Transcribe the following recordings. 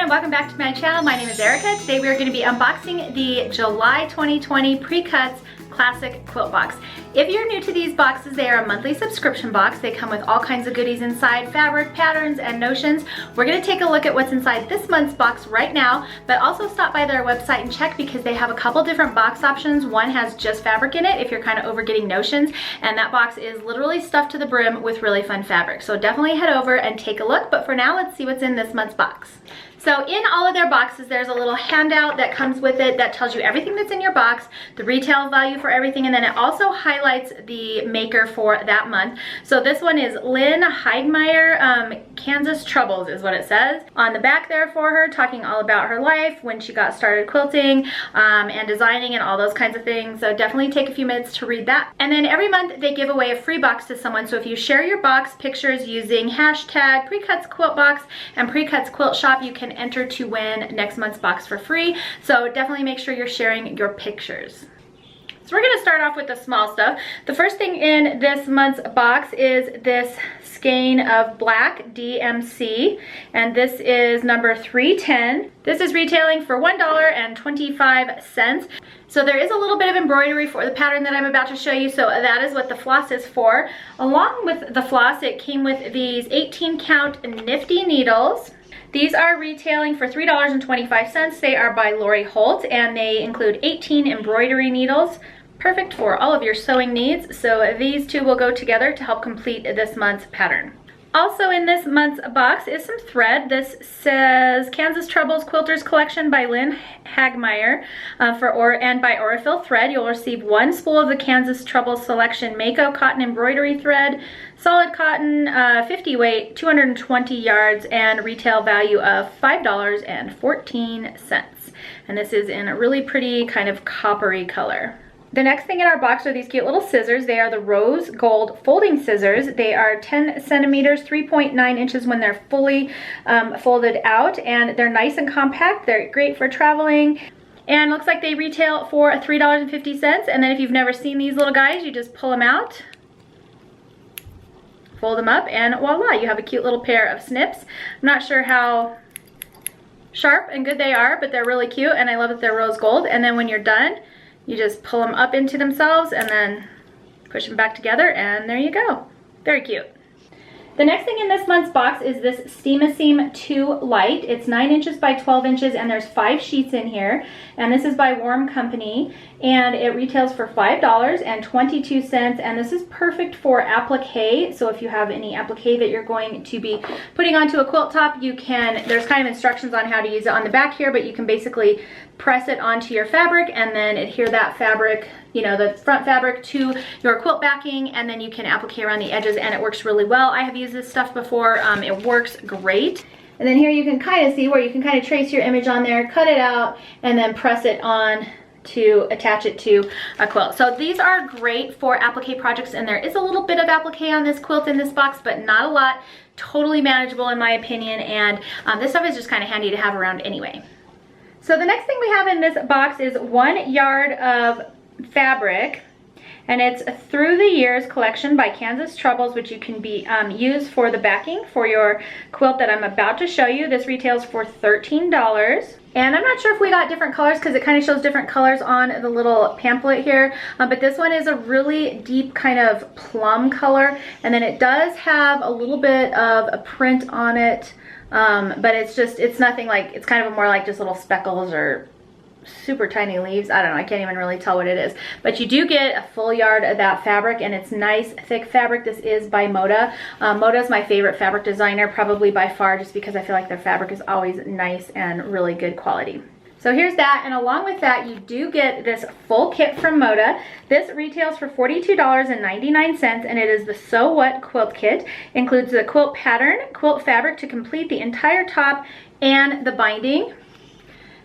and welcome back to my channel. My name is Erica. Today we are going to be unboxing the July 2020 Precuts Classic Quilt Box. If you're new to these boxes, they are a monthly subscription box. They come with all kinds of goodies inside, fabric, patterns, and notions. We're going to take a look at what's inside this month's box right now, but also stop by their website and check because they have a couple different box options. One has just fabric in it if you're kind of over getting notions, and that box is literally stuffed to the brim with really fun fabric. So definitely head over and take a look, but for now, let's see what's in this month's box. So in all of their boxes, there's a little handout that comes with it that tells you everything that's in your box, the retail value for everything, and then it also highlights the maker for that month. So this one is Lynn Hagmeyer, Kansas Troubles is what it says on the back there for her, talking all about her life, when she got started quilting and designing and all those kinds of things. So definitely take a few minutes to read that. And then every month they give away a free box to someone. So if you share your box pictures using hashtag Precuts Quilt Box and Precuts Quilt Shop, you can enter to win next month's box for free. So definitely make sure you're sharing your pictures. So we're going to start off with the small stuff. The first thing in this month's box is this skein of black DMC, and this is number 310. This is retailing for $1.25. So there is a little bit of embroidery for the pattern that I'm about to show you, so that is what the floss is for. Along with the floss, it came with these 18 count nifty needles. These are retailing for $3.25. They are by Lori Holt, and they include 18 embroidery needles, perfect for all of your sewing needs. So these two will go together to help complete this month's pattern. Also in this month's box is some thread. This says Kansas Troubles Quilters Collection by Lynn Hagmeyer and by Aurifil Thread. You'll receive one spool of the Kansas Troubles Selection Mako cotton embroidery thread, solid cotton, 50 weight, 220 yards, and retail value of $5.14. And this is in a really pretty kind of coppery color. The next thing in our box are these cute little scissors. They are the rose gold folding scissors. They are 10 centimeters, 3.9 inches when they're fully folded out, and they're nice and compact. They're great for traveling, and looks like they retail for $3.50. And then if you've never seen these little guys, you just pull them out, fold them up, and voila, you have a cute little pair of snips. I'm not sure how sharp and good they are, but they're really cute, and I love that they're rose gold. And then when you're done, you just pull them up into themselves and then push them back together, and there you go. Very cute. The next thing in this month's box is this Steam-A-Seam 2 Light. It's 9 inches by 12 inches, and there's 5 sheets in here. And this is by Warm Company, and it retails for $5.22. And this is perfect for applique. So if you have any applique that you're going to be putting onto a quilt top, you can, there's kind of instructions on how to use it on the back here, but you can basically press it onto your fabric and then adhere that fabric, you know, the front fabric to your quilt backing, and then you can applique around the edges, and it works really well. I have used this stuff before. It works great. And then here you can kind of see where you can kind of trace your image on there, cut it out, and then press it on to attach it to a quilt. So these are great for applique projects, and there is a little bit of applique on this quilt in this box, but not a lot. Totally manageable in my opinion, and this stuff is just kind of handy to have around anyway. So the next thing we have in this box is 1 yard of fabric, and it's a Through the Years collection by Kansas Troubles, which you can be use for the backing for your quilt that I'm about to show you. This retails for $13. And I'm not sure if we got different colors because it kind of shows different colors on the little pamphlet here, but this one is a really deep kind of plum color, and then it does have a little bit of a print on it. But it's nothing like, it's kind of more like just little speckles or super tiny leaves. I don't know, I can't even really tell what it is. But you do get a full yard of that fabric, and it's nice thick fabric. This is by Moda. Moda is my favorite fabric designer, probably by far, just because I feel like their fabric is always nice and really good quality. So here's that, and along with that, you do get this full kit from Moda. This retails for $42.99, and it is the So What Quilt Kit. Includes the quilt pattern, quilt fabric to complete the entire top, and the binding.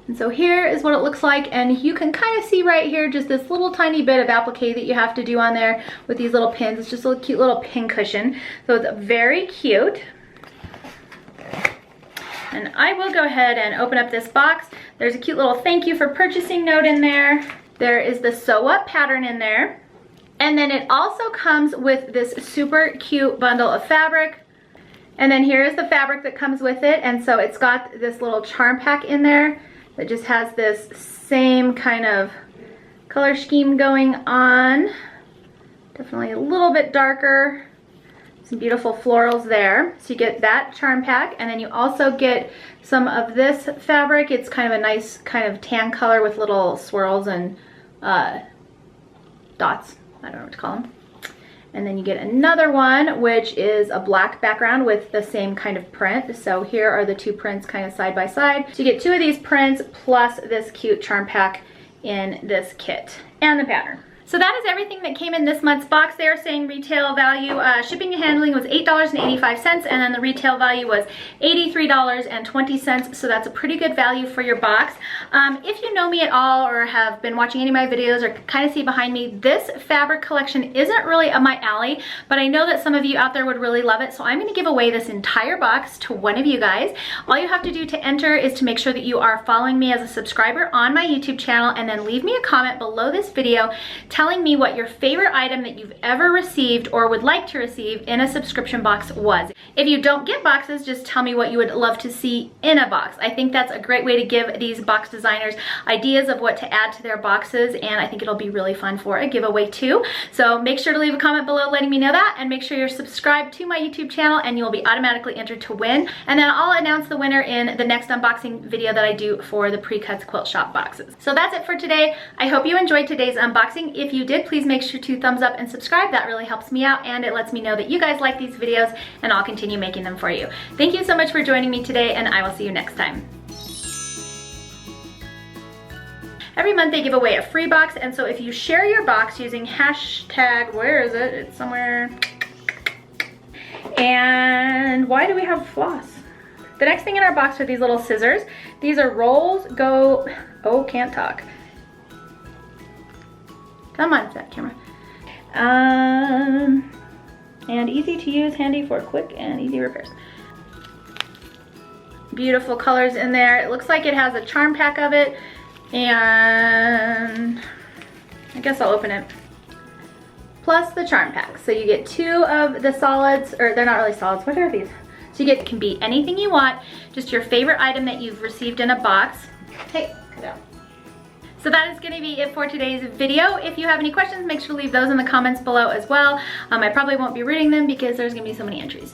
And so here is what it looks like, and you can kind of see right here just this little tiny bit of applique that you have to do on there with these little pins. It's just a cute little pin cushion. So it's very cute. And I will go ahead and open up this box. There's a cute little thank you for purchasing note in there. There is the Sew Up pattern in there. And then it also comes with this super cute bundle of fabric. And then here's the fabric that comes with it. And so it's got this little charm pack in there that just has this same kind of color scheme going on. Definitely a little bit darker. Some beautiful florals there. So you get that charm pack, and then you also get some of this fabric. It's kind of a nice kind of tan color with little swirls and dots. I don't know what to call them. And then you get another one, which is a black background with the same kind of print. So here are the two prints kind of side by side. So you get two of these prints plus this cute charm pack in this kit and the pattern. So that is everything that came in this month's box. They are saying retail value, shipping and handling was $8.85, and then the retail value was $83.20, so that's a pretty good value for your box. If you know me at all or have been watching any of my videos or kind of see behind me, this fabric collection isn't really up my alley, but I know that some of you out there would really love it, so I'm going to give away this entire box to one of you guys. All you have to do to enter is to make sure that you are following me as a subscriber on my YouTube channel, and then leave me a comment below this video telling me what your favorite item that you've ever received or would like to receive in a subscription box was. If you don't get boxes, just tell me what you would love to see in a box. I think that's a great way to give these box designers ideas of what to add to their boxes, and I think it'll be really fun for a giveaway too. So make sure to leave a comment below letting me know that, and make sure you're subscribed to my YouTube channel, and you'll be automatically entered to win. And then I'll announce the winner in the next unboxing video that I do for the Precuts Quilt Shop boxes. So that's it for today. I hope you enjoyed today's unboxing. If you did, please make sure to thumbs up and subscribe. That really helps me out, and it lets me know that you guys like these videos, and I'll continue making them for you. Thank you so much for joining me today, and I will see you next time. Every month they give away a free box, and so if you share your box using hashtag, where is it? It's somewhere. And why do we have floss? The next thing in our box are these little scissors. These are rolls, can't talk. Come on, fat camera. And easy to use, handy for quick and easy repairs. Beautiful colors in there. It looks like it has a charm pack of it, and I guess I'll open it. Plus the charm pack. So you get two of the solids, or they're not really solids, what are these? So you can be anything you want, just your favorite item that you've received in a box. Hey, cut out. So that is going to be it for today's video. If you have any questions, make sure to leave those in the comments below as well. I probably won't be reading them because there's going to be so many entries.